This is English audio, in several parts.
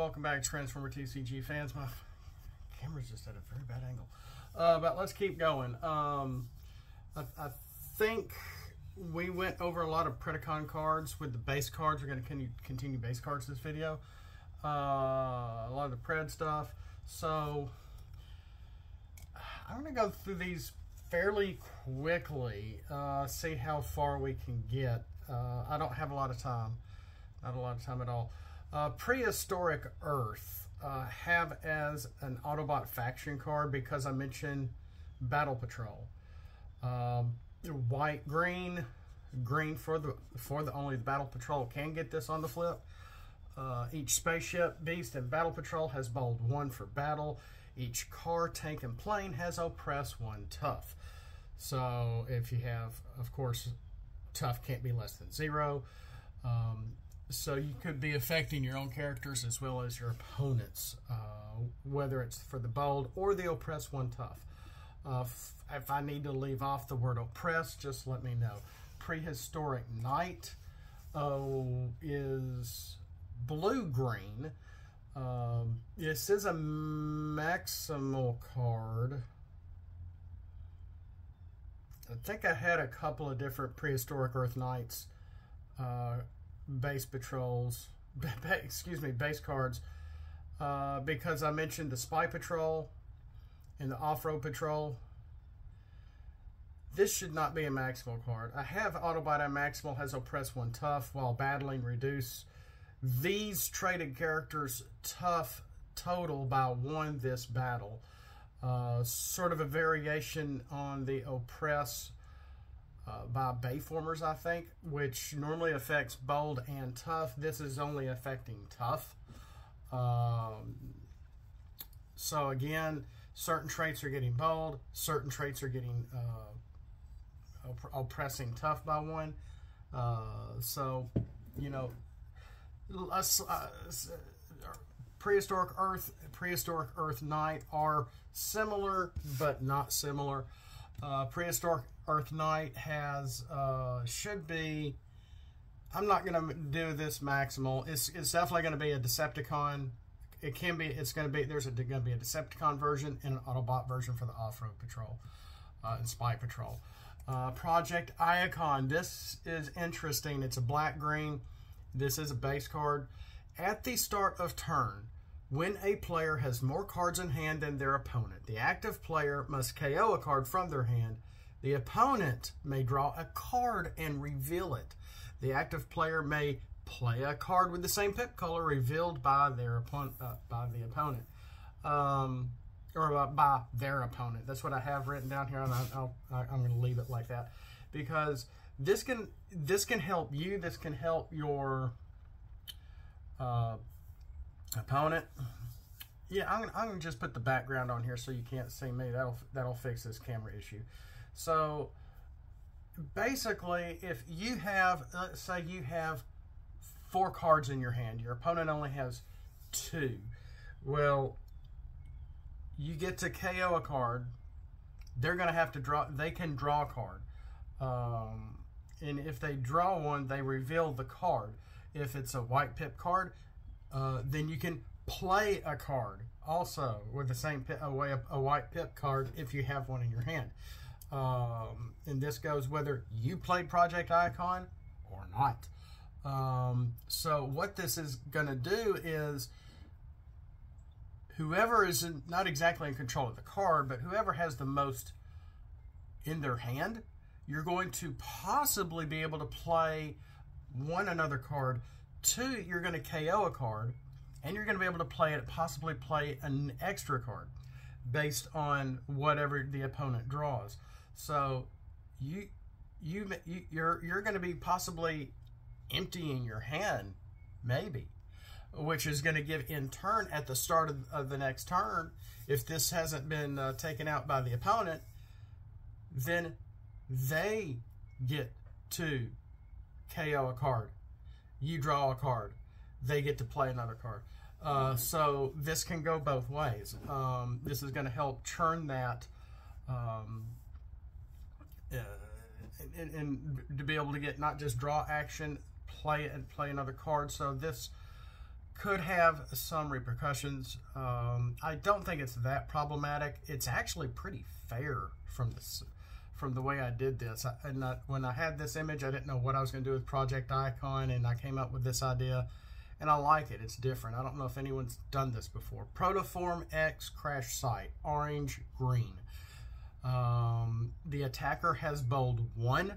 welcome back, Transformer TCG fans. My camera's just at a very bad angle. But let's keep going. I think we went over a lot of Predacon cards with the base cards. We're going to continue base cards this video. A lot of the Pred stuff. So I'm going to go through these fairly quickly, see how far we can get. I don't have a lot of time. Not a lot of time at all. Prehistoric Earth have as an Autobot faction card because I mentioned Battle Patrol. White, green for the only the Battle Patrol can get this on the flip. Each spaceship, beast, and Battle Patrol has bold 1 for battle. Each car, tank, and plane has oppress 1 tough. So if you have, of course, tough can't be less than 0. So you could be affecting your own characters as well as your opponents, whether it's for the bold or the oppress 1 tough. If I need to leave off the word oppress, just let me know. Prehistoric Night is blue-green. This is a maximal card. I think I had a couple of different Prehistoric Earth Knights base patrols, base cards, because I mentioned the Spy Patrol and the Off-Road Patrol. This should not be a maximal card. I have Autobot and Maximal has oppress 1 tough while battling reduce these traded characters tough total by 1 this battle. Sort of a variation on the oppress by Bayformers, I think, which normally affects bold and tough. This is only affecting tough. So again, certain traits are getting bold, certain traits are getting oppressing tough by 1. So, you know, Prehistoric Earth Knight are similar but not similar. Prehistoric Earth Knight has should be. I'm not going to do this maximal. It's definitely going to be a Decepticon. It can be. It's going to be. There's going to be a Decepticon version and an Autobot version for the Off-Road Patrol and Spy Patrol. Project Iacon. This is interesting. It's a black-green. This is a base card. At the start of turn, when a player has more cards in hand than their opponent, the active player must KO a card from their hand. The opponent may draw a card and reveal it. The active player may play a card with the same pip color revealed by their opponent, by their opponent. That's what I have written down here, and I'm going to leave it like that because this can help you. This can help your opponent. Yeah, I'm gonna just put the background on here so you can't see me. That'll fix this camera issue. So basically, if you have, let's say you have 4 cards in your hand, your opponent only has 2. Well, you get to KO a card. They're gonna have to draw. They can draw a card, and if they draw one, they reveal the card. If it's a white pip card, then you can play a card also with the same a white pip card if you have one in your hand. And this goes whether you played Project Iacon or not. So what this is going to do is whoever is not exactly in control of the card, but whoever has the most in their hand, you're going to possibly be able to play 1 another card. 2, you're going to KO a card, and you're going to be able to play it, possibly play an extra card based on whatever the opponent draws. So you're going to be possibly emptying your hand, maybe, which is going to give in turn at the start of the next turn. If this hasn't been taken out by the opponent, then they get to KO a card. You draw a card. They get to play another card. So this can go both ways. This is going to help churn that and to be able to get not just draw action, play another card. So this could have some repercussions. I don't think it's that problematic. It's actually pretty fair from the way I did this. When I had this image, I didn't know what I was going to do with Project Iacon, and I came up with this idea, and I like it. It's different. I don't know if anyone's done this before. Protoform X Crash Site, orange, green. The attacker has bold 1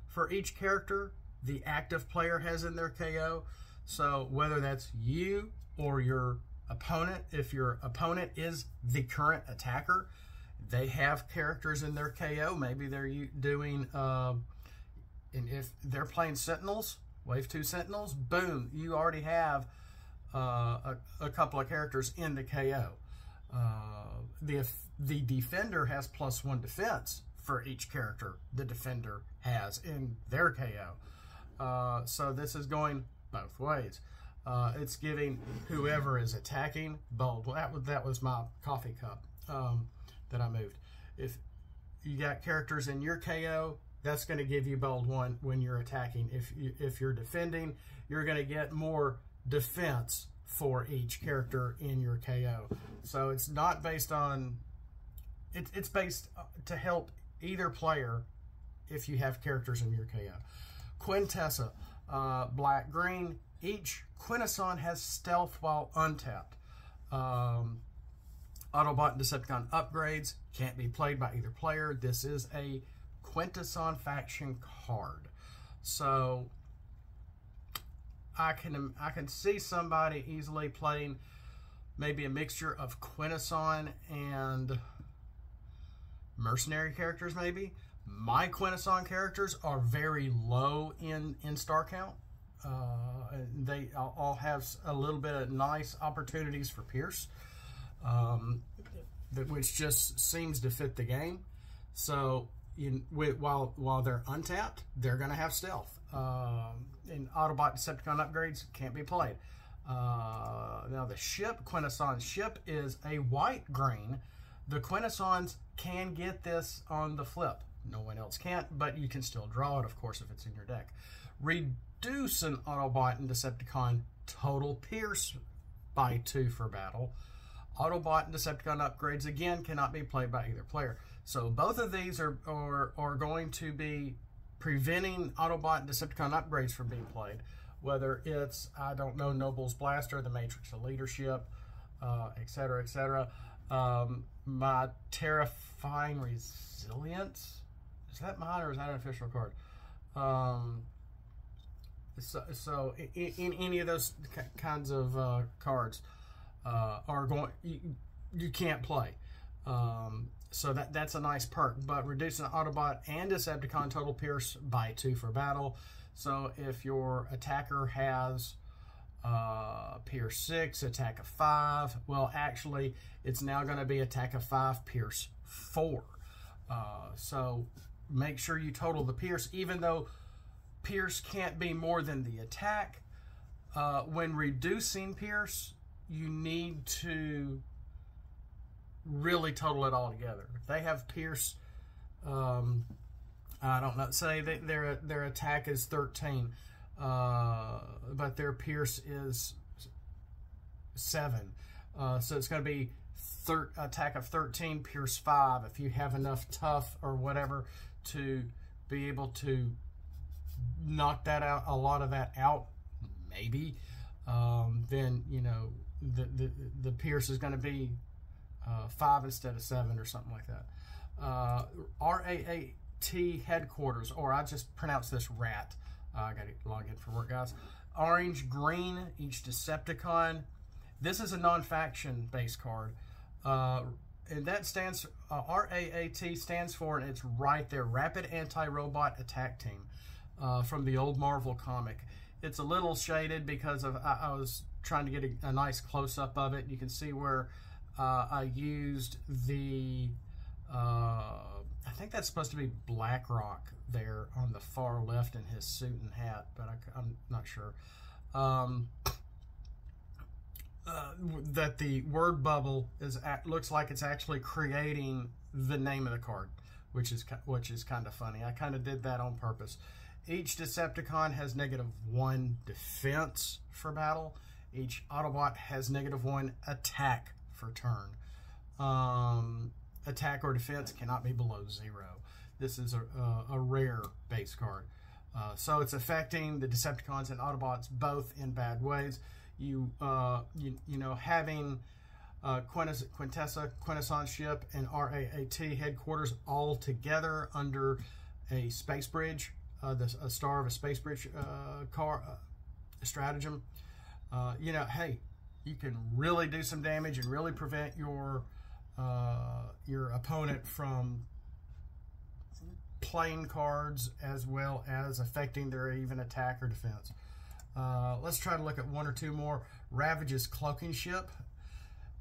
for each character the active player has in their KO. So whether that's you or your opponent, if your opponent is the current attacker, they have characters in their KO. Maybe they're doing, and if they're playing Sentinels, Wave 2 Sentinels, boom, you already have a couple of characters in the KO. The defender has +1 defense for each character the defender has in their KO. So this is going both ways. It's giving whoever is attacking bold. That was my coffee cup that I moved. If you got characters in your KO, that's going to give you bold 1 when you're attacking. If you're defending, you're going to get more defense for each character in your KO. So it's not based on, it's based to help either player if you have characters in your KO. Quintessa, black, green. Each Quintesson has stealth while untapped. Autobot and Decepticon upgrades can't be played by either player. This is a Quintesson faction card. So I can see somebody easily playing maybe a mixture of Quintesson and mercenary characters maybe. My Quintesson characters are very low in star count. They all have a little bit of nice opportunities for Pierce, which just seems to fit the game. So while they're untapped, they're going to have stealth. And Autobot Decepticon upgrades can't be played. Now the ship, Quintesson Ship, is a white-green. The Quintessons can get this on the flip. No one else can't, but you can still draw it, of course, if it's in your deck. Reduce an Autobot and Decepticon total Pierce by 2 for battle. Autobot and Decepticon upgrades, again, cannot be played by either player. So both of these are going to be preventing Autobot and Decepticon upgrades from being played. Whether it's, I don't know, Noble's Blaster, the Matrix of Leadership, etc., etc. My Terrifying Resilience, is that mine or is that an official card? So in any of those kinds of cards are going, you can't play. So that's a nice perk. But reducing Autobot and Decepticon total Pierce by 2 for battle. So if your attacker has Pierce 6, attack of 5, well, actually, it's now going to be attack of 5, Pierce 4. So make sure you total the Pierce, even though Pierce can't be more than the attack. When reducing Pierce, you need to really total it all together. If they have Pierce, I don't know, say their attack is 13, but their Pierce is 7. So it's going to be attack of 13, Pierce 5. If you have enough tough or whatever to be able to knock that out, a lot of that out, maybe, then, you know, the Pierce is going to be 5 instead of 7 or something like that. R.A.A.T headquarters, or I just pronounce this R.A.A.T. I got to log in for work, guys. Orange, green, each Decepticon. This is a non-faction base card. And that stands, R.A.A.T stands for, and it's right there, Rapid Anti-Robot Attack Team, from the old Marvel comic. It's a little shaded because of I was trying to get a nice close-up of it. You can see where I used the, I think that's supposed to be BlackRock there on the far left in his suit and hat, but I'm not sure. That the word bubble looks like it's actually creating the name of the card, which is kind of funny. I kind of did that on purpose. Each Decepticon has -1 defense for battle, Each Autobot has -1 attack for turn. Attack or defense cannot be below 0. This is a rare base card. So it's affecting the Decepticons and Autobots both in bad ways. You know, having Quintessa, Quintesson Ship, and R.A.A.T headquarters all together under a space bridge, a star of a space bridge stratagem. You know, hey, you can really do some damage and really prevent your opponent from playing cards as well as affecting their even attack or defense. Let's try to look at one or two more. Ravages Cloaking Ship.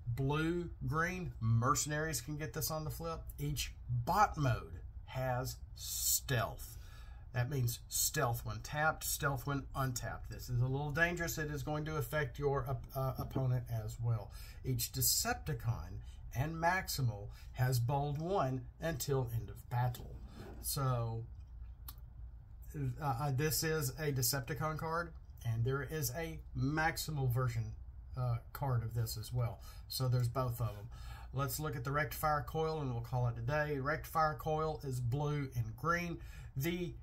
Blue, green, mercenaries can get this on the flip. Each bot mode has stealth. That means stealth when tapped, stealth when untapped. This is a little dangerous. It is going to affect your opponent as well. Each Decepticon and Maximal has bold 1 until end of battle. So this is a Decepticon card, and there is a Maximal version card of this as well. So there's both of them. Let's look at the Rectifier Coil, and we'll call it a day. Rectifier Coil is blue and green. The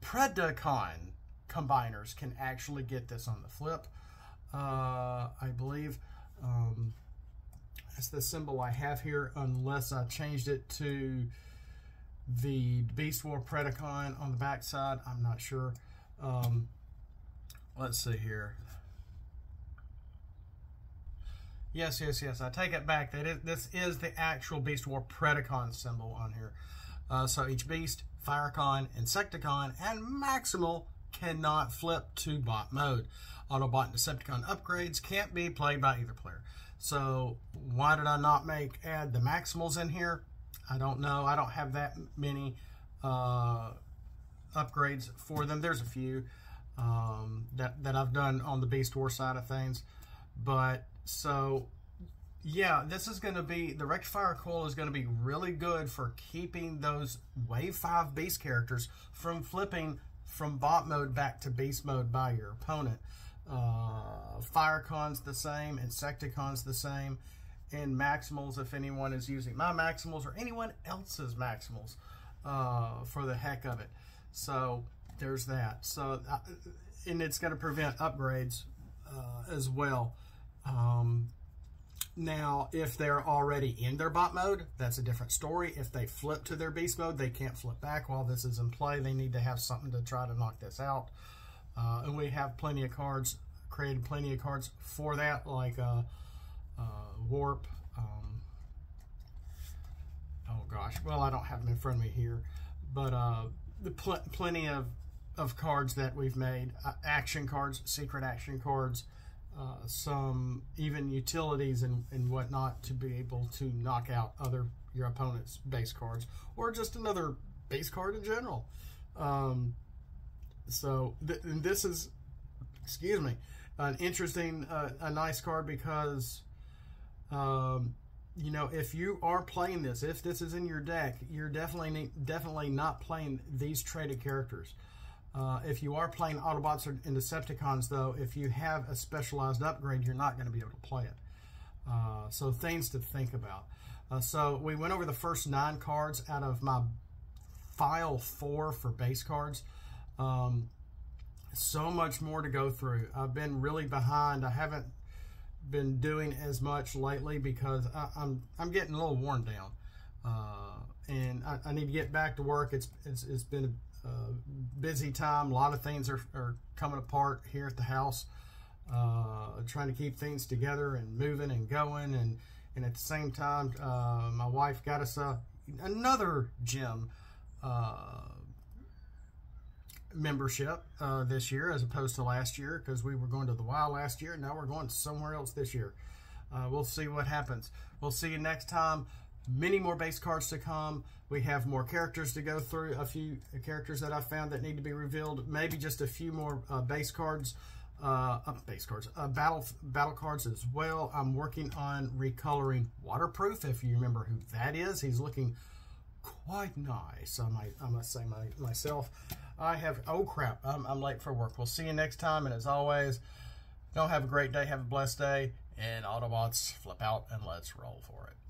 Predacon combiners can actually get this on the flip. I believe that's the symbol I have here, unless I changed it to the Beast War Predacon on the back side. I'm not sure. Let's see here. Yes. I take it back. This is the actual Beast War Predacon symbol on here. So each Beast, Firecon, Insecticon, and Maximal cannot flip to bot mode. Autobot and Decepticon upgrades can't be played by either player. So why did I not add the Maximals in here? I don't know. I don't have that many upgrades for them. There's a few that I've done on the Beast War side of things. But so, yeah, this is going to be, the Rectifier Coil is going to be really good for keeping those Wave 5 Beast characters from flipping from bot mode back to Beast mode by your opponent. Firecon's the same, Insecticon's the same, and Maximals, if anyone is using my Maximals or anyone else's Maximals for the heck of it. So there's that. So, and it's going to prevent upgrades as well. Now, if they're already in their bot mode, that's a different story. If they flip to their beast mode, they can't flip back while this is in play. They need to have something to try to knock this out. And we have plenty of cards, created plenty of cards for that, like Warp. Oh gosh, well, I don't have them in front of me here, but plenty of cards that we've made, action cards, secret action cards, some even utilities and whatnot to be able to knock out your opponent's base cards, or just another base card in general. So this is, excuse me, an interesting, a nice card because, you know, if you are playing this, if this is in your deck, you're definitely not playing these traded characters. If you are playing Autobots and Decepticons, though, if you have a specialized upgrade, you're not going to be able to play it. So things to think about. So we went over the first 9 cards out of my file 4 for base cards. So much more to go through. I've been really behind. I haven't been doing as much lately because I'm getting a little worn down, and I need to get back to work. It's been a busy time. A lot of things are coming apart here at the house. Trying to keep things together and moving and going, and at the same time, my wife got us another gym membership this year as opposed to last year, because we were going to the Y last year and now we're going somewhere else this year. We'll see what happens. We'll see you next time. Many more base cards to come. We have more characters to go through, a few characters that I found that need to be revealed, maybe just a few more base cards, battle cards as well. I'm working on recoloring Waterproof, if you remember who that is. He's looking quite nice, I must say myself. I have, oh crap, I'm late for work. We'll see you next time, and as always, Y'all have a great day. Have a blessed day. And Autobots, flip out and let's roll for it.